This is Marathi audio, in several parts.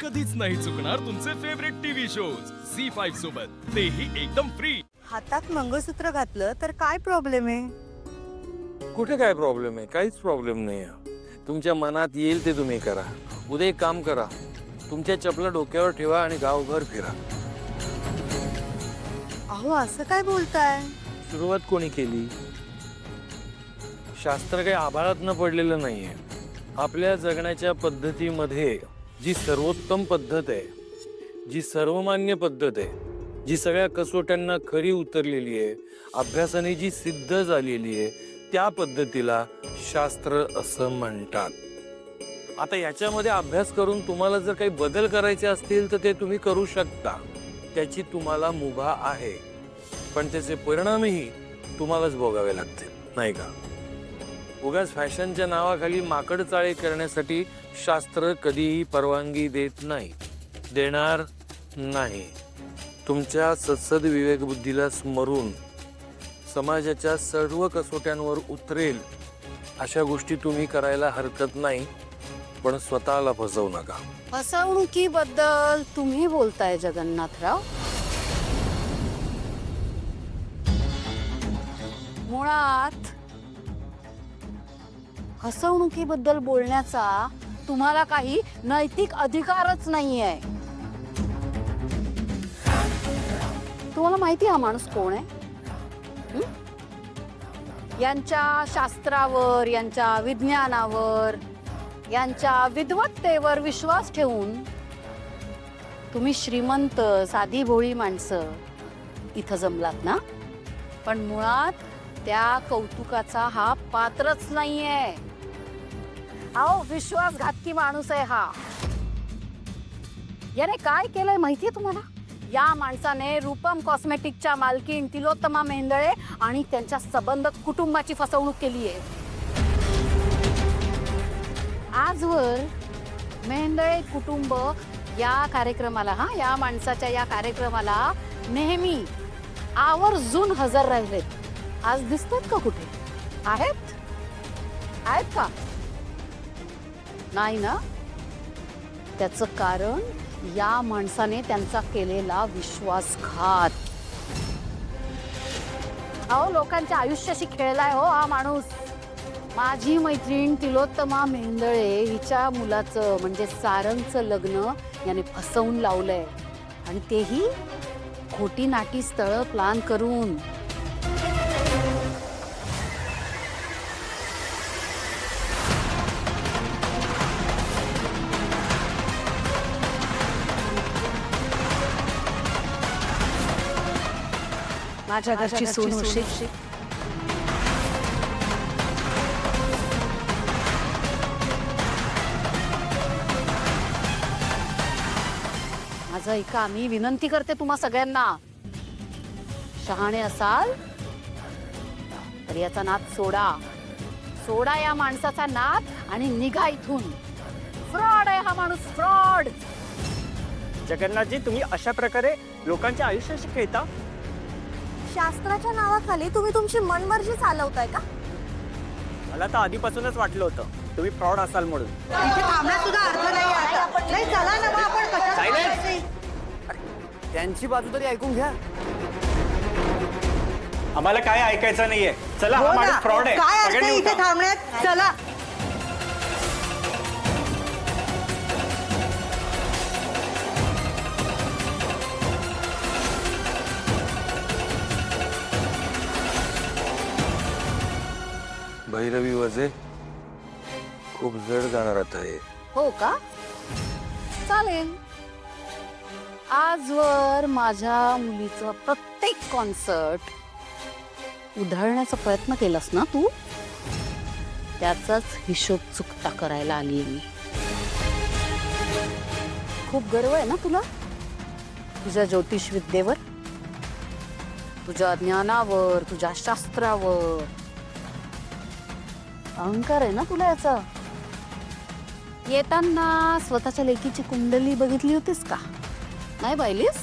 कधीच नाही चुकणार तुमचे फेवरेट टीव्ही शोज झी5 सोबत, तेही एकदम फ्री। हातात मंगळसूत्र घातलं तर काय प्रॉब्लेम आहे? कुठे काय प्रॉब्लेम आहे? काहीच प्रॉब्लेम नाही आहे। तुमच्या मनात येईल ते तुम्ही करा। उद्या एक काम करा, तुमच्या चपला डोक्यावर ठेवा आणि गावभर फिरा। अहो असं काय बोलताय? सुरुवात कोणी केली? शास्त्र काही आभाळात पडलेलं नाहीये। आपल्या जगण्याच्या पद्धतीमध्ये जी सर्वोत्तम पद्धत आहे, जी सर्वमान्य पद्धत आहे, जी सगळ्या कसोट्यांना खरी उतरलेली आहे, अभ्यासाने जी सिद्ध झालेली आहे, त्या पद्धतीला शास्त्र असं म्हणतात। आता याच्यामध्ये अभ्यास करून तुम्हाला जर काही बदल करायचे असतील तर ते तुम्ही करू शकता, त्याची तुम्हाला मुभा आहे, पण त्याचे परिणामही तुम्हालाच भोगावे लागतील, नाही का? उगाच फॅशनच्या नावाखाली माकड चाळे करण्यासाठी शास्त्र कधीही परवानगी देत नाही, देणार नाही। तुमच्या सत्सद विवेक बुद्धीला स्मरून समाजाच्या सर्व कसोट्यांवर उतरेल अशा गोष्टी तुम्ही करायला हरकत नाही, पण स्वतःला फसवू नका। फसवणुकीबद्दल तुम्ही बोलताय जगन्नाथराव? मुळात फसवणुकीबद्दल बोलण्याचा तुम्हाला काही नैतिक अधिकारच नाहीये। तुम्हाला माहिती हा माणूस कोण आहे? यांच्या शास्त्रावर, यांच्या विज्ञानावर, यांच्या विद्वत्तेवर विश्वास ठेवून तुम्ही श्रीमंत साधी भोळी माणसं इथं जमलात ना, पण मुळात त्या कौतुकाचा हा पात्रच नाहीये। अहो विश्वासघातकी माणूस आहे हा। याने काय केलंय माहितीये तुम्हाला? या माणसाने रूपम कॉस्मेटिकच्या मालकीण तिलोत्तमा मेहेंदळे आणि त्यांच्या संबंध कुटुंबाची फसवणूक केली आहे। आजवर मेहेंदळे कुटुंब या कार्यक्रमाला या माणसाच्या या कार्यक्रमाला नेहमी आवर्जून हजर राहिलेत। आज दिसतात का कुठे? आहेत का? नाही ना? त्याचं कारण या माणसाने त्यांचा केलेला विश्वासघात। अहो लोकांच्या आयुष्याशी खेळलाय हो हा माणूस। माझी मैत्रीण तिलोत्तमा मेहेंदळे हिच्या मुलाचं म्हणजे सारंगचं लग्न याने फसवून लावलंय, आणि तेही खोटी नाटी स्थळ प्लान करून। माझ्या घरची सून होशील। माझं ऐका, मी विनंती करते तुम्हा सगळ्यांना, शहाणे असाल तर याचा नाद सोडा। सोडा या माणसाचा नाद आणि निघा इथून। फ्रॉड आहे हा माणूस, फ्रॉड। जगन्नाथजी, तुम्ही अशा प्रकारे लोकांच्या आयुष्याशी खेळता? शास्त्राच्या नावाखाली तुम्ही तुमची मनमर्जी चालवताय का? मला तर आधीपासूनच वाटलं होतं तुम्ही फ्रॉड असाल म्हणून। इथे थांबण्यात सुद्धा अर्थ नाही आता। नाही चला ना मग आपण कशाला? त्यांची बाजू तरी ऐकून घ्या। आम्हाला काय ऐकायचं नाहीये, चला हा माणूस फ्रॉड आहे। काय अर्थ सगळ्यांनी इथे उठा। थांबण्यात? चला। भैरवी वजे खूप जड जाणार आता हे। हो का? चालेल। आजवर माझ्या मुलीचं प्रत्येक कॉन्सर्ट उधळण्याचा प्रयत्न केलास ना तू, त्याचाच हिशोब चुकता करायला आलीये मी। खूप गर्व आहे ना तुला तुझ्या ज्योतिष विद्येवर, तुझ्या ज्ञानावर, तुझ्या शास्त्रावर अहंकार आहे ना तुला याचा। येताना स्वतःच्या लेकीची कुंडली बघितली होतीस का? नाही पाहिलीस?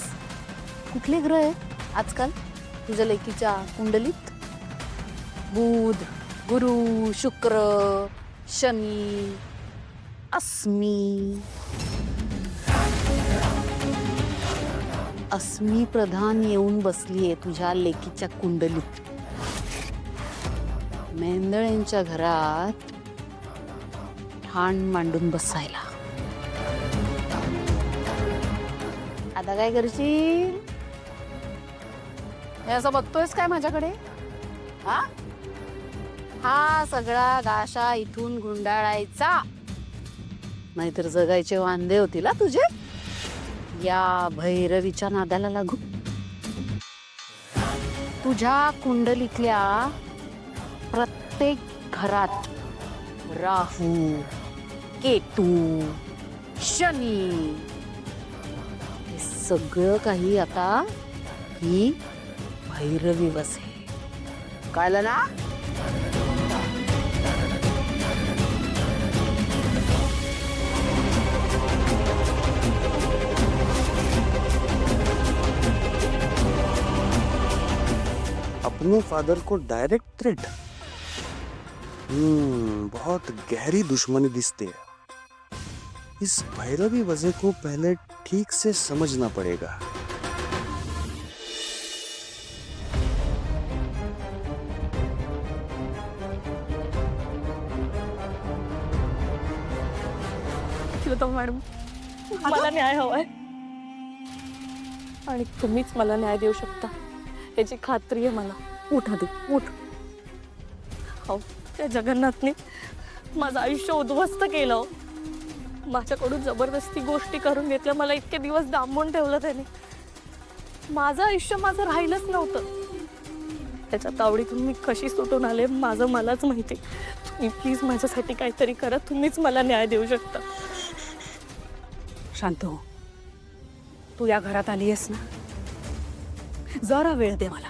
कुठले ग्रह आहेत आजकाल तुझ्या लेकीच्या कुंडलीत? बुध, गुरु, शुक्र, शनी, अस्मी। अस्मी प्रधान येऊन बसलीये तुझ्या लेकीच्या कुंडलीत. मेंदळेंच्या घरात ठाण मांडून बसायला. आता काय करशील? हे असं बघतोयस काय माझ्याकडे? हा सगळा गाशा इथून गुंडाळायचा, नाहीतर जगायचे वांदे होतील तुझे. या भैरवीच्या नादाला लागू. तुझ्या कुंडलीतल्या प्रत्येक घरात राहू, केतू, शनी हे सगळं काही आता ही भैरवी वसे. कळलं ना? अपने फादर को डायरेक्ट थ्रेट. बहुत गहरी दुश्मनी दिखती है. इस भैरवी वजह को पहले ठीक से समझना पड़ेगा. मॅडम, मला न्याय हवाय आणि तुम्हीच मला न्याय देऊ शकता याची खात्री आहे मला. उठ आधी, उठ. हो, त्या जगन्नाथने माझं आयुष्य उद्ध्वस्त केलं. माझ्याकडून जबरदस्ती गोष्टी करून घेतल्या. मला इतके दिवस डांबून ठेवलं त्याने. माझं आयुष्य माझं राहिलंच नव्हतं. त्याच्या तावडीतून मी कशी सुटून आले माझं मलाच माहिती. तुम्ही प्लीज माझ्यासाठी काहीतरी करा. तुम्हीच मला न्याय देऊ शकता. शांत हो. तू या घरात आली आहेस ना, जरा वेळ दे मला.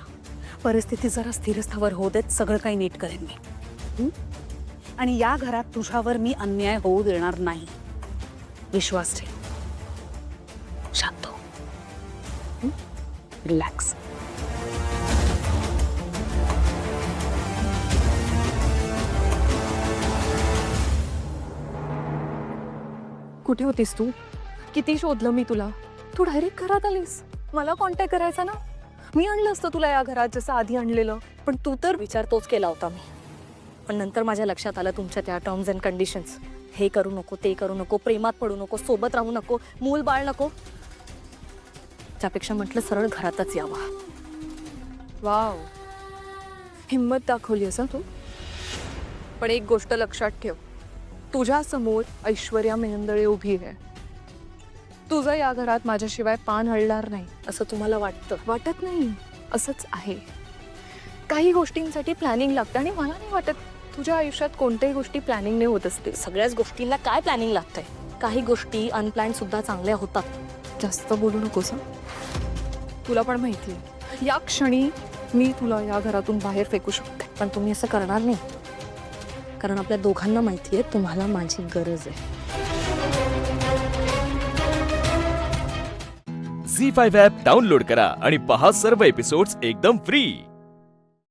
परिस्थिती जरा स्थिरस्थावर होऊ देत, सगळं काही नीट करेन मी. आणि या घरात तुझ्यावर मी अन्याय होऊ देणार नाही. विश्वास ठेव. शांत हो. रिलॅक्स. कुठे होतीस तू? किती शोधलं मी तुला. तू डायरेक्ट घरात आलीस. मला कॉन्टॅक्ट करायचा ना. मी आणलं असतं तुला या घरात जसं आधी आणलेलं. पण तू तर विचार तोच केला होता मी. पण नंतर माझ्या लक्षात आलं तुमच्या त्या टर्म्स अँड कंडिशन्स. हे करू नको, ते करू नको, प्रेमात पडू नको, सोबत राहू नको, मूल बाळ नको. त्यापेक्षा म्हटलं सरळ घरातच यावा. वाव, हिम्मत दाखवली असं तू. पण एक गोष्ट लक्षात ठेव, तुझ्या समोर ऐश्वर्या मेहंदळे उभी आहे. तुझं या घरात माझ्याशिवाय पान हलणार नाही असं तुम्हाला वाटतं. वाटत नाही, असंच आहे. काही गोष्टींसाठी प्लॅनिंग लागतं आणि मला नाही वाटत तुझ्या आयुष्यात कोणत्याही गोष्टी प्लॅनिंगने होत असतील. सगळ्याच गोष्टींना काय प्लॅनिंग लागतंय. काही गोष्टी अनप्लॅन सुद्धा चांगल्या होतात. जास्त बोलू नकोस. तुला पण माहिती आहे या क्षणी मी तुला या घरातून बाहेर फेकू शकते. पण तुम्ही असं करणार नाही, कारण आपल्या दोघांना माहिती आहे तुम्हाला माझी गरज आहे. झी5 ॲप डाउनलोड करा आणि पहा सर्व एपिसोड्स एकदम फ्री.